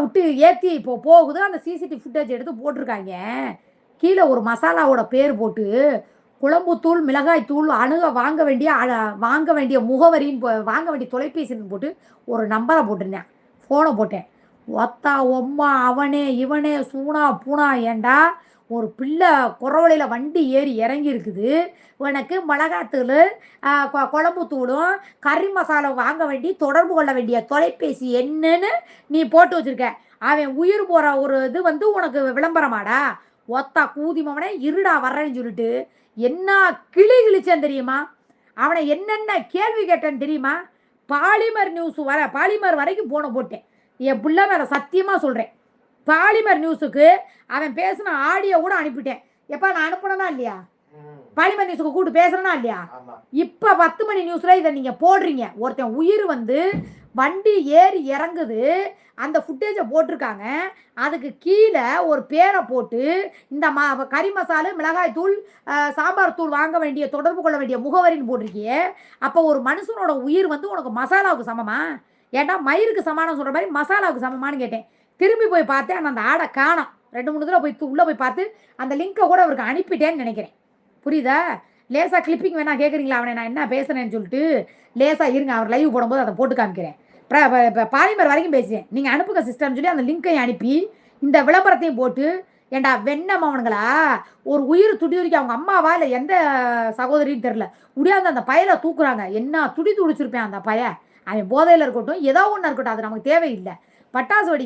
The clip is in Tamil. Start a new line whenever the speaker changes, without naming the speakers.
விட்டு ஏற்றி இப்போ போகுது. அந்த சிசிடிவி ஃபுட்டேஜ் எடுத்து போட்டிருக்காங்க. கீழே ஒரு மசாலாவோட பேர் போட்டு குழம்புத்தூள், மிளகாய் தூள், வாங்க வேண்டிய முகவரின்னு வாங்க வேண்டிய தொலைபேசின்னு போட்டு ஒரு நம்பரை போட்டிருந்தேன். ஃபோனை போட்டேன். ஒத்தா ஒம்மா அவனே இவனே சூனா பூனா ஏண்டா ஒரு பிள்ளை குறவழியில் வண்டி ஏறி இறங்கி இருக்குது. உனக்கு மிளகாத்தூள், குழம்புத்தூளும், கறி மசாலா வாங்க வேண்டி தொடர்பு கொள்ள வேண்டிய தொலைபேசி என்னன்னு நீ போட்டு வச்சுருக்க. அவன் உயிர் போகிற ஒரு இது உனக்கு விளம்பரமாடா? ஒத்தா கூதிமவனே இருடா வர்றேன்னு சொல்லிட்டு என்ன கிழிச்சேன் தெரியுமா? அவனை என்னென்ன கேள்வி கேட்டேன்னு தெரியுமா? பாலிமர் வரைக்கும் போன போட்டேன். என் பிள்ளை மேலே சத்தியமாக சொல்கிறேன். பாலிமர் நியூஸுக்கு அவன் பேசின ஆடியோ கூட அனுப்பிட்டேன். எப்போ நான் அனுப்பினா இல்லையா? பாலிமர் நியூஸுக்கு கூப்பிட்டு பேசுறேனா இல்லையா? இப்போ 10 மணி நியூஸில் இதை நீங்கள் போடுறீங்க. ஒருத்தன் உயிர் வண்டி ஏறி இறங்குது. அந்த ஃபுட்டேஜை போட்டிருக்காங்க. அதுக்கு கீழே ஒரு பேரை போட்டு இந்த கறி மசாலா, மிளகாய் தூள், சாம்பார் தூள் வாங்க வேண்டிய தொடர்பு கொள்ள வேண்டிய முகவரின்னு போட்டிருக்கியே. அப்போ ஒரு மனுஷனோட உயிர் உனக்கு மசாலாவுக்கு சமமா? ஏன்னா மயிருக்கு சமானம் சொல்கிற மாதிரி மசாலாவுக்கு சமமானு கேட்டேன். திரும்பி போய் பார்த்தேன். அந்த ஆடை காணோம். 2-3 தடவை உள்ளே போய் பார்த்து அந்த லிங்கை கூட அவருக்கு அனுப்பிட்டேன்னு நினைக்கிறேன். புரியுதா? லேசாக கிளிப்பிங் வேணா கேட்குறீங்களா? அவனை நான் என்ன பேசுகிறேன்னு சொல்லிட்டு லேசாக இருங்க. அவர் லைவ் போடும்போது அதை போட்டு காமிக்கிறேன். இப்போ பாலிமர் வரைக்கும் பேசுவேன். நீங்கள் அனுப்புங்க சிஸ்டம்னு சொல்லி அந்த லிங்கையும் அனுப்பி இந்த விளம்பரத்தையும் போட்டு ஏண்டா வெண்ணம் அவனுங்களா ஒரு உயிர் துடிதுடிக்க அவங்க அம்மாவா இல்லை எந்த சகோதரின்னு தெரில முடியாத அந்த பயலை தூக்குறாங்க. என்ன துடிச்சிருப்பேன் அந்த பையன். அவன் போதையில் இருக்கட்டும் ஏதோ ஒன்று இருக்கட்டும், அது நமக்கு தேவையில்லை. பட்டாசு வெடி